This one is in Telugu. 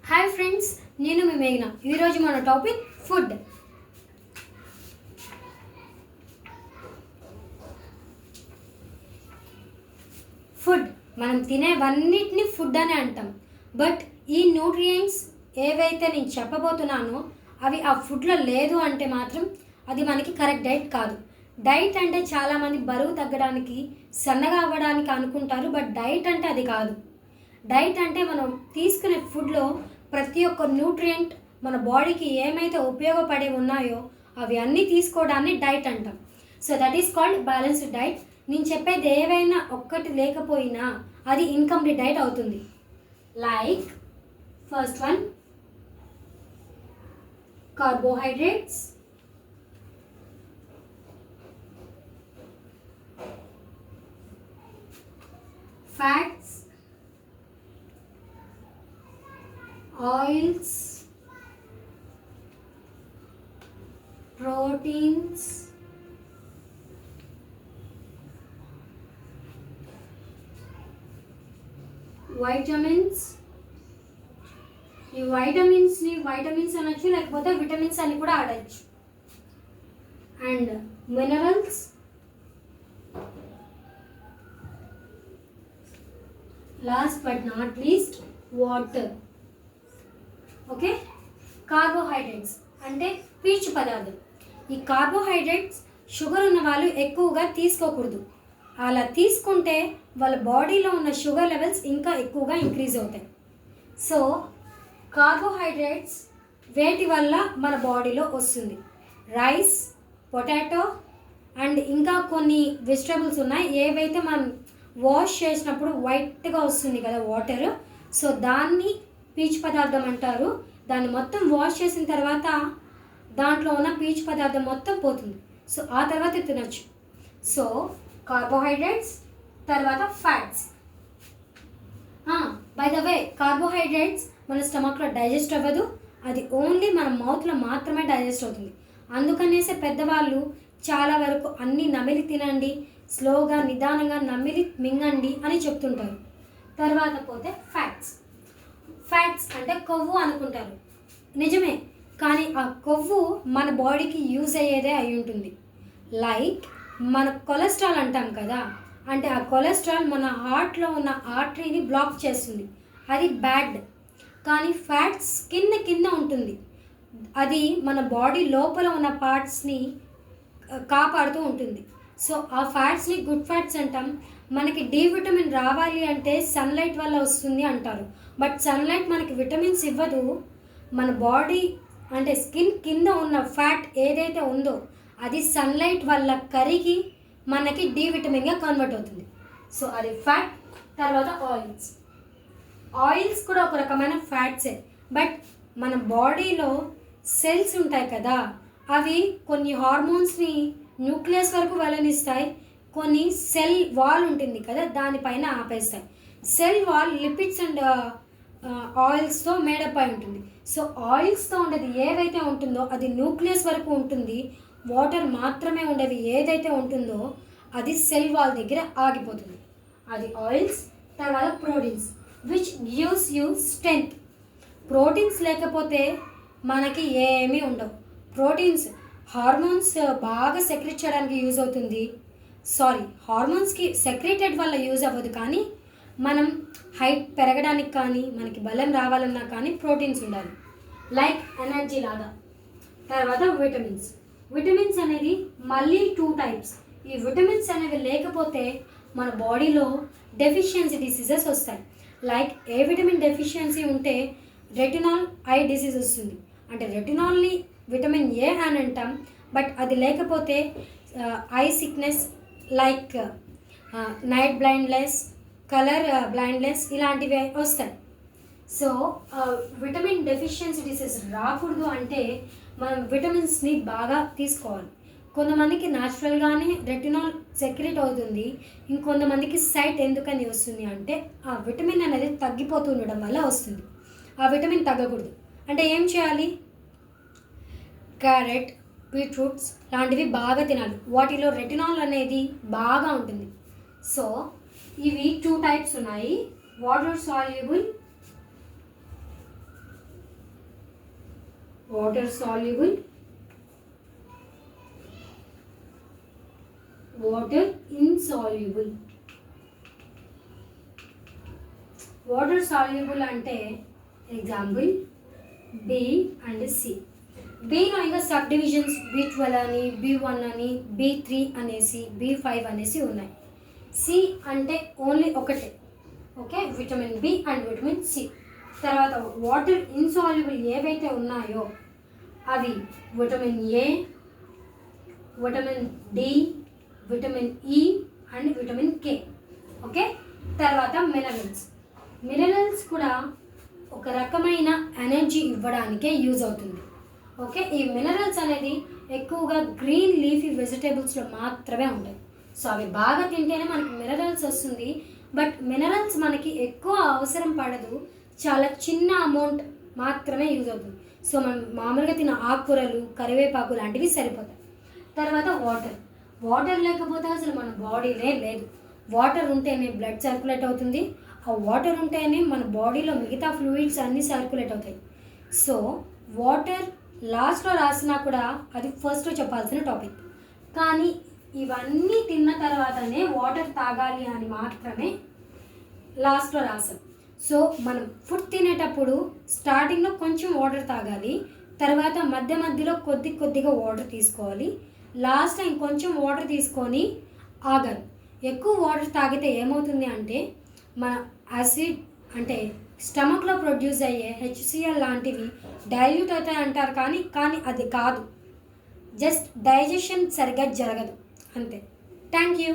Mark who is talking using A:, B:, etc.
A: హాయ్ ఫ్రెండ్స్, నేను మీ మేఘన. ఈరోజు మన టాపిక్ ఫుడ్. మనం తినేవన్నిటిని ఫుడ్ అని అంటాం. బట్ ఈ న్యూట్రియంట్స్ ఏవైతే నేను చెప్పబోతున్నానో అవి ఆ ఫుడ్లో లేదు అంటే మాత్రం అది మనకి కరెక్ట్ డైట్ కాదు. డైట్ అంటే చాలామంది బరువు తగ్గడానికి, సన్నగా అవ్వడానికి అనుకుంటారు. బట్ డైట్ అంటే అది కాదు. డైట్ అంటే మనం తీసుకునే ఫుడ్లో ప్రతి ఒక్క న్యూట్రియంట్ మన బాడీకి ఏమైతే ఉపయోగపడి ఉన్నాయో అవి అన్నీ తీసుకోవడాన్ని డైట్ అంటాం. So that is called balanced diet. నేను చెప్పేది ఏవైనా ఒక్కటి లేకపోయినా అది ఇన్కంప్లీట్ డైట్ అవుతుంది. Like first one, carbohydrates, fats, oils, proteins, vitamins. ఈ వైటమిన్స్ని వైటమిన్స్ అనొచ్చు, లేకపోతే విటమిన్స్ అని కూడా ఆడచ్చు. And minerals, last but not least water. Okay, carbohydrates అంటే పీచు పదార్థం. ఈ కార్బోహైడ్రేట్స్ షుగర్ ఉన్న వాళ్ళు ఎక్కువగా తీసుకోకూడదు. అలా తీసుకుంటే వాళ్ళ బాడీలో ఉన్న షుగర్ లెవెల్స్ ఇంకా ఎక్కువగా ఇంక్రీజ్ అవుతాయి. సో కార్బోహైడ్రేట్స్ వేటి వల్ల మన బాడీలో వస్తుంది? రైస్, పొటాటో అండ్ ఇంకా కొన్ని వెజిటబుల్స్ ఉన్నాయి ఏవైతే మనం వాష్ చేసినప్పుడు వైట్గా వస్తుంది కదా వాటర్. సో దాన్ని పీచు పదార్థం అంటారు. దాన్ని మొత్తం వాష్ చేసిన తర్వాత దాంట్లో ఉన్న పీచు పదార్థం మొత్తం పోతుంది. సో ఆ తర్వాత తినచ్చు. సో కార్బోహైడ్రేట్స్, తర్వాత fats. By the way, carbohydrates మన స్టమక్లో డైజెస్ట్ అవ్వదు. అది ఓన్లీ మన మౌత్లో మాత్రమే డైజెస్ట్ అవుతుంది. అందుకనేసే పెద్దవాళ్ళు చాలా వరకు అన్నీ నమిలి తినండి, స్లోగా నిదానంగా నమిలి మింగండి అని చెప్తుంటారు. తర్వాత పోతే ఫ్యాట్స్. ఫ్యాట్స్ అంటే కొవ్వు అనుకుంటారు, నిజమే. కానీ ఆ కొవ్వు మన బాడీకి యూజ్ అయ్యేదే అయి ఉంటుంది. లైక్ మన కొలెస్ట్రాల్ అంటాం కదా, అంటే ఆ కొలెస్ట్రాల్ మన హార్ట్లో ఉన్న ఆర్టరీని బ్లాక్ చేస్తుంది, అది బ్యాడ్. కానీ ఫ్యాట్స్ కింద ఉంటుంది, అది మన బాడీ లోపల ఉన్న పార్ట్స్ని కాపాడుతూ ఉంటుంది. సో ఆ ఫ్యాట్స్ని గుడ్ ఫ్యాట్స్ అంటాం. మనకి డి విటమిన్ రావాలి అంటే సన్లైట్ వల్ల వస్తుంది అంటారు. బట్ సన్లైట్ మనకి విటమిన్స్ ఇవ్వదు. మన బాడీ అంటే స్కిన్ కింద ఉన్న ఫ్యాట్ ఏదైతే ఉందో అది సన్లైట్ వల్ల కరిగి మనకి డి విటమిన్గా కన్వర్ట్ అవుతుంది. సో అది ఫ్యాట్. తర్వాత ఆయిల్స్. ఆయిల్స్ కూడా ఒక రకమైన ఫ్యాట్సే. బట్ మన బాడీలో సెల్స్ ఉంటాయి కదా, అవి కొన్ని హార్మోన్స్ని న్యూక్లియస్ వరకు వెల్లనిస్తాయి, కొన్ని సెల్ వాల్ ఉంటుంది కదా దానిపైన ఆపేస్తాయి. సెల్ వాల్ లిపిడ్స్ అండ్ ఆయిల్స్తో మేడప్ అయి ఉంటుంది. సో ఆయిల్స్తో ఉండేది ఏవైతే ఉంటుందో అది న్యూక్లియస్ వరకు ఉంటుంది. వాటర్ మాత్రమే ఉండేది ఏదైతే ఉంటుందో అది సెల్ వాల్ దగ్గర ఆగిపోతుంది. అది ఆయిల్స్. తర్వాత proteins, which gives you strength. Proteins లేకపోతే మనకి ఏమీ ఉండవు. ప్రోటీన్స్ హార్మోన్స్ బాగా సెక్రెట్ చేయడానికి యూజ్ అవుతుంది. హార్మోన్స్కి సెక్రెటెడ్ వల్ల యూజ్ అవ్వదు, కానీ మనం హైట్ పెరగడానికి కానీ మనకి బలం రావాలన్నా కానీ ప్రోటీన్స్ ఉండాలి, లైక్ ఎనర్జీ లాగా. తర్వాత విటమిన్స్. విటమిన్స్ అనేది మళ్ళీ 2 టైప్స్. ఈ విటమిన్స్ అనేవి లేకపోతే మన బాడీలో డెఫిషియన్సీ డిసీజెస్ వస్తాయి. లైక్ ఏ విటమిన్ డెఫిషియన్సీ ఉంటే రెటినాల్ ఐ డిసీజ్ వస్తుంది. అంటే రెటినాల్ని విటమిన్ ఏ అని అంటాం. బట్ అది లేకపోతే I sickness like night blindness, colour blindness ఇలాంటివి వస్తాయి. సో విటమిన్ డెఫిషియన్సీ డిసీజ్ రాకూడదు అంటే మనం విటమిన్స్ని బాగా తీసుకోవాలి. కొంతమందికి న్యాచురల్గానే రెటినాల్ సెక్రెట్ అవుతుంది, ఇంకొంతమందికి సైట్ ఎందుకని వస్తుంది అంటే ఆ విటమిన్ అనేది తగ్గిపోతూ ఉండడం వల్ల వస్తుంది. ఆ విటమిన్ తగ్గకూడదు అంటే ఏం చేయాలి? క్యారెట్, బీట్రూట్స్ లాంటివి బాగా తినాలి. వాటిలో రెటినాల్ అనేది బాగా ఉంటుంది. సో ఇవి 2 టైప్స్ ఉన్నాయి, water soluble water soluble, water insoluble. Water soluble అంటే ఎగ్జాంపుల్ బి అండ్ సి. బిలో ఇంకా సబ్ డివిజన్స్ B12 అని, B1 అని, B3 అనేసి, B5 అనేసి ఉన్నాయి. సి అంటే ఓన్లీ ఒకటే, okay, vitamin B and vitamin C. తర్వాత వాటర్ ఇన్సాల్యుబుల్ ఏవైతే ఉన్నాయో అవి vitamin A, vitamin D, vitamin E and vitamin K. Okay, తర్వాత మినరల్స్. మినరల్స్ కూడా ఒక రకమైన ఎనర్జీ ఇవ్వడానికే యూజ్ అవుతుంది. ఓకే, ఈ మినరల్స్ అనేది ఎక్కువగా గ్రీన్ లీఫీ వెజిటేబుల్స్లో మాత్రమే ఉంటాయి. సో అవి బాగా తింటేనే మనకి మినరల్స్ వస్తుంది. బట్ మినరల్స్ మనకి ఎక్కువ అవసరం పడదు, చాలా చిన్న అమౌంట్ మాత్రమే యూజ్ అవుతుంది. సో మనం మామూలుగా తిన్న ఆకుకూరలు, కరివేపాకు లాంటివి సరిపోతాయి. తర్వాత వాటర్ లేకపోతే అసలు మన బాడీనే లేదు. వాటర్ ఉంటేనే బ్లడ్ సర్క్యులేట్ అవుతుంది. ఆ వాటర్ ఉంటేనే మన బాడీలో మిగతా ఫ్లూయిడ్స్ అన్నీ సర్క్యులేట్ అవుతాయి. సో వాటర్ లాస్ట్లో రాసినా కూడా అది ఫస్ట్లో చెప్పాల్సిన టాపిక్. కానీ ఇవన్నీ తిన్న తర్వాతనే వాటర్ తాగాలి అని మాత్రమే లాస్ట్లో రాసాం. సో మనం ఫుడ్ తినేటప్పుడు స్టార్టింగ్లో కొంచెం వాటర్ తాగాలి, తర్వాత మధ్యలో కొద్దిగా వాటర్ తీసుకోవాలి, లాస్ట్ టైం కొంచెం వాటర్ తీసుకొని ఆగాలి. ఎక్కువ వాటర్ తాగితే ఏమవుతుంది అంటే మన యాసిడ్ అంటే స్టమక్లో ప్రొడ్యూస్ అయ్యే HCl లాంటివి డైల్యూట్ అవుతాయి అంటారు, కానీ అది కాదు, జస్ట్ డైజెషన్ సరిగ్గా జరగదు అంతే. Thank you.